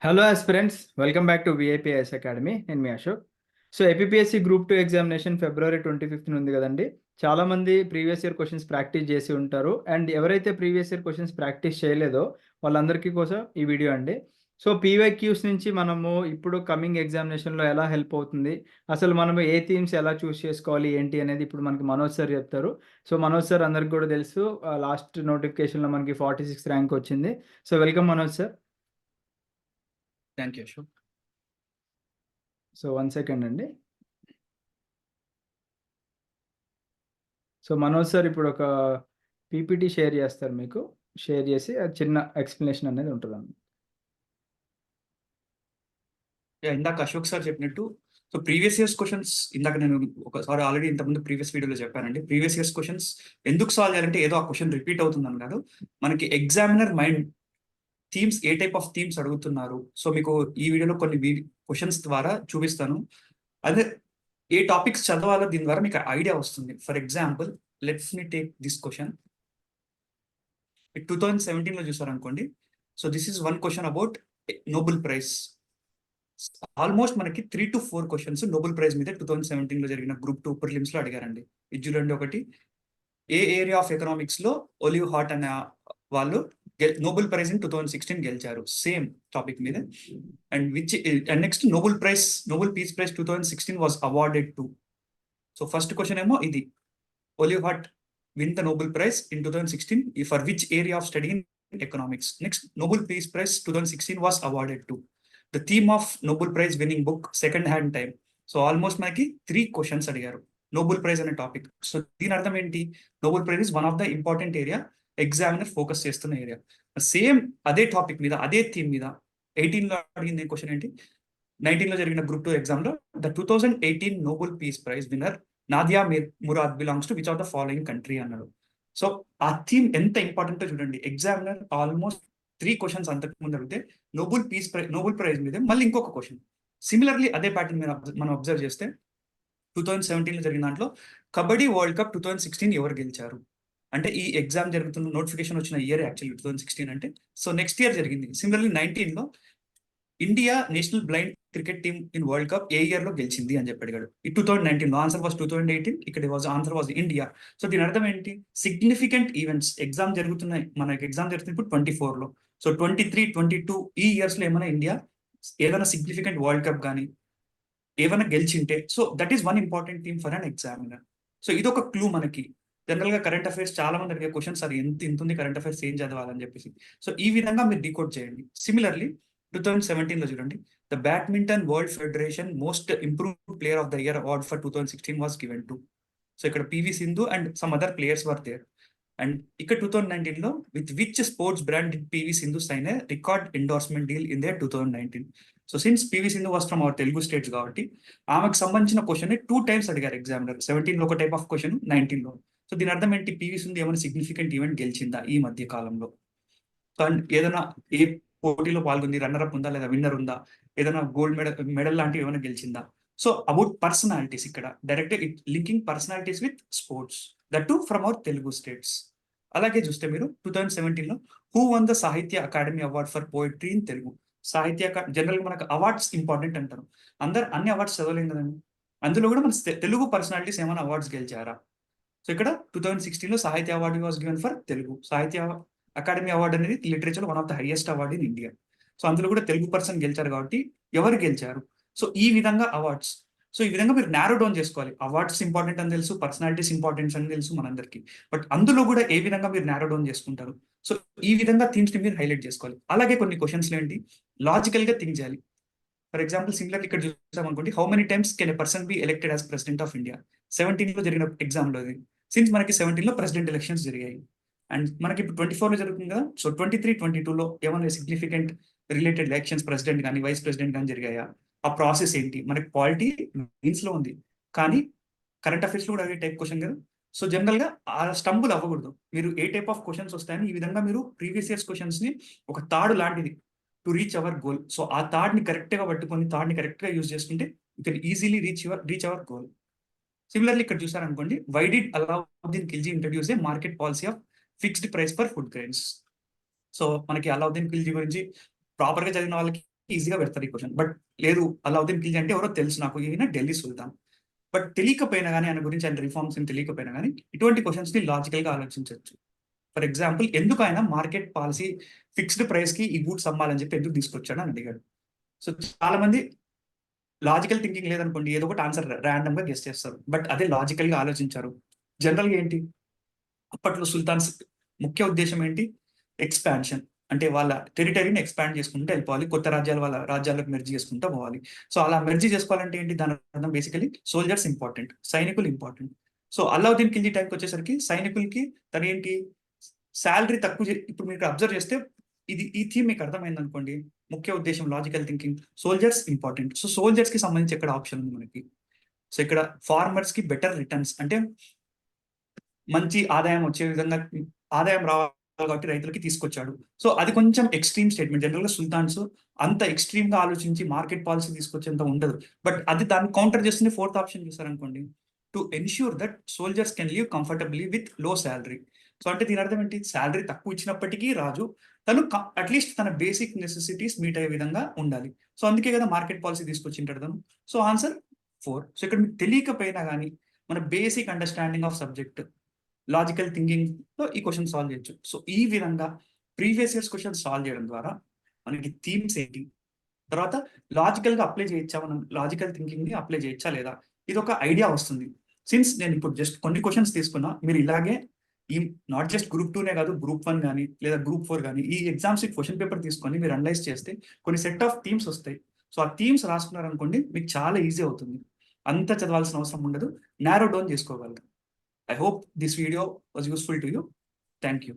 Hello aspirants, welcome back to VIPS academy. నేను మీ Ashok. So APSC group 2 examination February 25 ఉంది కదండి. చాలామంది ప్రీవియస్ ఇయర్ క్వశ్చన్స్ ప్రాక్టీస్ చేసి ఉంటారు. అండ్ ఎవరైతే ప్రీవియస్ ఇయర్ క్వశ్చన్స్ ప్రాక్టీస్ చేయలేదో వాళ్ళందరికీ కోసం ఈ వీడియో అండి. సో పీవైక్యూస్ నుంచి మనము ఇప్పుడు కమింగ్ ఎగ్జామినేషన్లో ఎలా హెల్ప్ అవుతుంది, అసలు మనము ఏ థీమ్స్ ఎలా చూస్ చేసుకోవాలి ఏంటి అనేది ఇప్పుడు మనకి మనోజ్ సార్ చెప్తారు. సో మనోజ్ సార్ అందరికి కూడా తెలుసు, లాస్ట్ నోటిఫికేషన్లో మనకి 46 ర్యాంక్ వచ్చింది. So welcome Manoj sir. Thank you Ashok. So 1 second అండి. సో మనోజ్ సార్ ఇప్పుడు ఒక పీపీటీ షేర్ చేస్తారు, మీకు షేర్ చేసి అది చిన్న ఎక్స్ప్లెనేషన్ అనేది ఉంటుందండి. ఇందాక అశోక్ సార్ చెప్పినట్టు సో ప్రీవియస్ ఇయర్స్ క్వశ్చన్స్ ఇందాక నేను ఒకసారి ఆల్రెడీ ఇంతకుముందు ప్రీవియస్ వీడియోలో చెప్పానండి. ప్రీవియస్ ఇయర్స్ క్వశ్చన్స్ ఎందుకు సాల్వ్ చేయాలంటే ఏదో ఆ క్వశ్చన్ రిపీట్ అవుతుందని కాదు, మనకి examiner mind themes A type of themes అడుగుతున్నారు. సో మీకు ఈ వీడియోలో కొన్ని క్వశ్చన్స్ ద్వారా చూపిస్తాను. అదే ఏ టాపిక్స్ చదవాలో దీని ద్వారా మీకు ఐడియా వస్తుంది. For example let's me take this question. 2017లో చూసారనుకోండి. So this is one question about Nobel prize. Almost మనకి 3 to 4 క్వశ్చన్స్ నోబెల్ ప్రైజ్ మీద 2017లో జరిగిన గ్రూప్ 2 ప్రిలిమ్స్ లో అడిగారండి. ఇది చూడండి. ఒకటి, ఏ ఏరియా ఆఫ్ ఎకనామిక్స్ లో ఒలివ్ హార్ట్ అనే వాళ్ళు నోబెల్ ప్రైజ్ ఇన్ 2016 గెలిచారు, సేమ్ టాపిక్ మీద. And next Nobel peace prize 2016 was awarded to. So first question ఏమో ఇది, olive heart win the Nobel prize in 2016 for which area of study in economics. Next, Nobel peace prize 2016 was awarded to. The theme of Nobel prize winnowing book, second hand time. So almost మనకి 3 questions అడిగారు Nobel prize అనే topic. So దీని అర్థం ఏంటి? Nobel prize is one of the important area, examiner focus చేస్తున్న area. Same అదే topic మీద, అదే థీమ్ మీద 18లో అడిగింది క్వశ్చన్ ఏంటి? 19లో జరిగిన గ్రూప్ 2 ఎగ్జామ్ లో the 2018 Nobel peace prize winner Nadia Murad belongs to which of the following country అన్నాడు. సో ఆ థీమ్ ఎంత ఇంపార్టెంటో చూడండి. ఎగ్జామినర్ ఆల్మోస్ట్ 3 క్వశ్చన్స్ అంతకు ముందు అడిగితే నోబెల్ ప్రైజ్ మీద మళ్ళీ ఇంకొక క్వశ్చన్. సిమిలర్లీ అదే ప్యాటర్న్ మీద మనం అబ్జర్వ్ చేస్తే 2017లో జరిగిన దాంట్లో కబడ్డీ వరల్డ్ కప్ 2016 ఎవరు గెలిచారు అంటే, ఈ ఎగ్జామ్ జరుగుతున్న నోటిఫికేషన్ వచ్చిన ఇయర్ యాక్చువల్లీ 2016 అంటే. సో నెక్స్ట్ ఇయర్ జరిగింది. సిమిలర్లీ 19లో India national blind cricket team in world cup ఏ ఇయర్ లో గెలిచింది అని చెప్పి అడిగాడు. ఈ 2019లో ఆన్సర్ వాజ్ 2018, ఇక్కడ ఆన్సర్ వాజ్ ఇండియా. సో దీని అర్థం ఏంటి? సిగ్నిఫికెంట్ ఈవెంట్స్ ఎగ్జామ్ జరుగుతున్నాయి. మనకి ఎగ్జామ్ జరుగుతుంది ఇప్పుడు 24లో. సో 23, 22 ఈ ఇయర్స్ లో ఏమైనా ఇండియా ఏదైనా సిగ్నిఫికెంట్ వరల్డ్ కప్ కానీ ఏమైనా గెలిచింటే, so that is one important theme for an examiner. So ఇదొక క్లూ మనకి. జనరల్ గా కరెంట్ అఫైర్స్ చాలా మంది అడిగే క్వశ్చన్స్, అది ఇంత ఉంది కరెంట్ అఫైర్స్ ఏం చదవాలని చెప్పేసి. సో ఈ విధంగా మీరు డీకోడ్ చేయండి. సిమిలర్లీ 2017లో చూడండి, the badminton world federation most improved player of the year award for 2016 was given to. So ఇక్కడ PV Sindhu and some other players were there. And ఇక్కడ 2019లో with which sports brand PV Sindhu sign a record endorsement deal in the 2019. So since PV Sindhu was from our Telugu states కాబట్టి ఆమెకు సంబంధించిన question 2 times అడిగారు examiner. 17లో ఒక type of question, 19లో. So దీని అర్థం ఏంటి? పివి సింధు ఏమైనా సిగ్నిఫికెంట్ ఈవెంట్ గెలిచిందా ఈ మధ్య కాలంలో? సో అండ్ ఏదైనా ఏ పోటీలో పాల్గొంది, రన్నర్ అప్ ఉందా లేదా విన్నర్ ఉందా, ఏదైనా గోల్డ్ మెడల్ లాంటివి ఏమైనా గెలిచిందా? సో అబౌట్ పర్సనాలిటీస్, ఇక్కడ direct linking personalities with sports, that to from our Telugu states. అలాగే చూస్తే మీరు 2017లో హూ వన్ ద సాహిత్య academy award for poetry in Telugu. General గా మనకు అవార్డ్స్ ఇంపార్టెంట్ అంటారు. అన్ని అవార్డ్స్ చదవలేం కదండి. అందులో కూడా మన తెలుగు పర్సనాలిటీస్ ఏమైనా అవార్డ్స్ గెలిచారా? సో ఇక్కడ 2016లో సాహిత్య award was given for Telugu. సాహిత్య అకాడమీ అవార్డు అనేది literature one of the highest award in India. So అందులో కూడా తెలుగు పర్సన్ గెలిచారు కాబట్టి ఎవరు గెలిచారు? సో ఈ విధంగా అవార్డ్స్. సో ఈ విధంగా మీరు నారో డౌన్ చేసుకోవాలి. అవార్డ్స్ ఇంపార్టెంట్ అని తెలుసు, పర్సనాలిటీస్ ఇంపార్టెంట్ అని తెలుసు మనందరికీ. బట్ అందులో కూడా ఏ విధంగా మీరు నారో డౌన్ చేసుకుంటారు? సో ఈ విధంగా థీమ్స్ ని మీరు హైలైట్ చేసుకోవాలి. అలాగే కొన్ని క్వశ్చన్స్ ఏంటి, లాజికల్ గా థింక్ చేయాలి. ఫర్ ఎగ్జాంపుల్ సిమిలర్ ఇక్కడ చూసామనుకోండి, how many times can a person be elected as president of India? 17లో జరిగిన ఎగ్జామ్ లో. సిన్స్ మనకి 17లో ప్రెసిడెంట్ ఎలక్షన్స్ జరిగాయి అండ్ మనకి ఇప్పుడు 24లో జరుగుతుంది కదా. సో 23, 22లో ఏమైనా సిగ్నిఫికెంట్ రిలేటెడ్ ఎలక్షన్స్, ప్రెసిడెంట్ కానీ వైస్ ప్రెసిడెంట్ కానీ జరిగాయా? ఆ ప్రాసెస్ ఏంటి? మనకి పాలిటీ మెయిన్స్ లో ఉంది కానీ కరెంట్ అఫైర్స్ లో కూడా అదే టైప్ క్వశ్చన్ కదా. సో జనరల్ గా ఆ స్టంబుల్ అవ్వకూడదు. మీరు ఏ టైప్ ఆఫ్ క్వశ్చన్స్ వస్తాయని ఈ విధంగా మీరు ప్రీవియస్ ఇయర్స్ క్వశ్చన్స్ ని ఒక తాడు లాంటిది to reach our goal. So ఆ తాడ్ని కరెక్ట్ గా పట్టుకొని, తాడ్ని కరెక్ట్ గా యూజ్ చేసుకుంటే you can easily reach our goal. Similarly ఇక్కడ చూసారనుకోండి, why did Alauddin Khilji introduce a market policy of fixed price for food grains? So మనకి అలావుద్దీన్ ఖిల్జీ గురించి ప్రాపర్ గా చదివిన వాళ్ళకి ఈజీగా పెడతారు ఈ క్వశ్చన్. బట్ లేదు అలావుద్దీన్ ఖిల్జీ అంటే ఎవరో తెలుసు నాకు, ఈయన ఢిల్లీ సుల్తాన్. బట్ తెలియకపోయినా గానీ ఆయన గురించి, ఆయన రిఫార్మ్స్ ఏం తెలియకపోయినా గానీ ఇటువంటి క్వశ్చన్స్‌ని లాజికల్‌గా ఆలోచించొచ్చు. ఫర్ ఎగ్జాంపుల్ ఎందుకు ఆయన మార్కెట్ పాలసీ ఫిక్స్డ్ ప్రైస్‌కి ఈ గూడ్స్ అమ్మాలని చెప్పి ఎందుకు తీసుకొచ్చాడు అని అడిగాడు. సో చాలా మంది లాజికల్ థింకింగ్ లేదనుకోండి, ఏదో ఒకటి ఆన్సర్ ర్యాండమ్‌గా గెస్ చేస్తారు. బట్ అదే లాజికల్‌గా ఆలోచించారు. జనరల్‌గా ఏంటి, అప్పట్లో సుల్తాన్స్ ముఖ్య ఉద్దేశ్యం ఏంటి? ఎక్స్‌పాన్షన్. అంటే వాళ్ళ టెరిటరీని ఎక్స్‌పాండ్ చేసుకుంటూ వెళ్ళిపోవాలి. కొత్త రాజ్యాలు వాళ్ళ రాజ్యాల్లోకి మెర్జ్ చేసుకుంటూ పోవాలి. సో అలా మెర్జ్ చేసుకోవాలంటే ఏంటి? దాని అర్థం బేసికల్లీ సోల్జర్స్ ఇంపార్టెంట్. సైనికులు ఇంపార్టెంట్. సో అల్లావుద్దీన్ ఖిల్జీ టైంకొచ్చేసరికి సైనికులకి తనేంటి సాలరీ తక్కువ ఇప్పుడు మీరు అబ్జర్వ్ చేస్తే ఈ థీమ్ మీకు అర్థమైందనుకోండి. ముఖ్య ఉద్దేశ్యం logical thinking. Soldiers important. So సోల్జర్స్‌కి సంబంధించి ఎక్కడ ఆప్షన్ ఉంది మనకి? సో ఇక్కడ ఫార్మర్స్‌కి బెటర్ రిటర్న్స్ అంటే మంచి ఆదాయం వచ్చే విధంగా ఆదాయం రావాలి కాబట్టి రైతులకి తీసుకొచ్చాడు. సో అది కొంచెం ఎక్స్‌ట్రీమ్ స్టేట్‌మెంట్. జనరల్‌గా సుల్తాన్స్ అంత ఎక్స్‌ట్రీమ్‌గా ఆలోచించి మార్కెట్ పాలసీ తీసుకొచ్చేంత ఉండదు. బట్ అది దాన్ని కౌంటర్ చేస్తుంది ఫోర్త్ ఆప్షన్ చూసారనుకోండి. To ensure that soldiers can live comfortably with low salary. So అంటే దీని అర్థం ఏంటి? సాలరీ తక్కువ ఇచ్చినప్పటికీ రాజు తను అట్‌లీస్ట్ తన బేసిక్ నెసెసిటీస్ మీట్ అయ్యే విధంగా ఉండాలి. సో అందుకే కదా మార్కెట్ పాలసీ తీసుకొచ్చింటాడు తను. So answer 4. సో ఇక్కడ మీకు తెలియకపోయినా గానీ మన basic understanding of subject, logical థింకింగ్‌తో ఈ క్వెషన్ సాల్వ్ చేయొచ్చు. సో ఈ విధంగా ప్రీవియస్ ఇయర్స్ క్వెషన్స్ సాల్వ్ చేయడం ద్వారా మనకి థీమ్స్ ఏంటి? తర్వాత లాజికల్‌గా అప్లై చేయొచ్చా? మనం లాజికల్ థింకింగ్‌ని అప్లై చేయొచ్చా లేదా? ఇదొక ఐడియా వస్తుంది. సిన్స్ నేను ఇప్పుడు జస్ట్ కొన్ని క్వెషన్స్ తీసుకున్నా, మీరు ఇలాగే ఈ నాట్ జస్ట్ గ్రూప్ 2నే కాదు, గ్రూప్ 1 గానీ లేదా గ్రూప్ 4 గానీ ఈ ఎగ్జామ్స్‌కి క్వెషన్ పేపర్ తీసుకొని మీరు అనలైజ్ చేస్తే కొన్ని సెట్ ఆఫ్ థీమ్స్ వస్తాయి. సో ఆ థీమ్స్ రాసుకున్నారనుకోండి మీకు చాలా ఈజీ అవుతుంది. అంతా చదవాల్సిన అవసరం ఉండదు. నారో డౌన్ చేసుకోగలరు. I hope this video was useful to you. Thank you.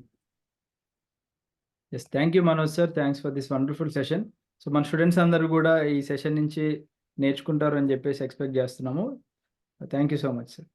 Yes. Thank you Manoj sir. Thanks for this wonderful session. So మన స్టూడెంట్స్ అందరూ గూడా ఈ సెషన్ నుంచి నేర్చుకుంటారు అని జెప్పేసి ఎక్స్‌పెక్ట్ జేస్తున్నాము. Thank you so much sir.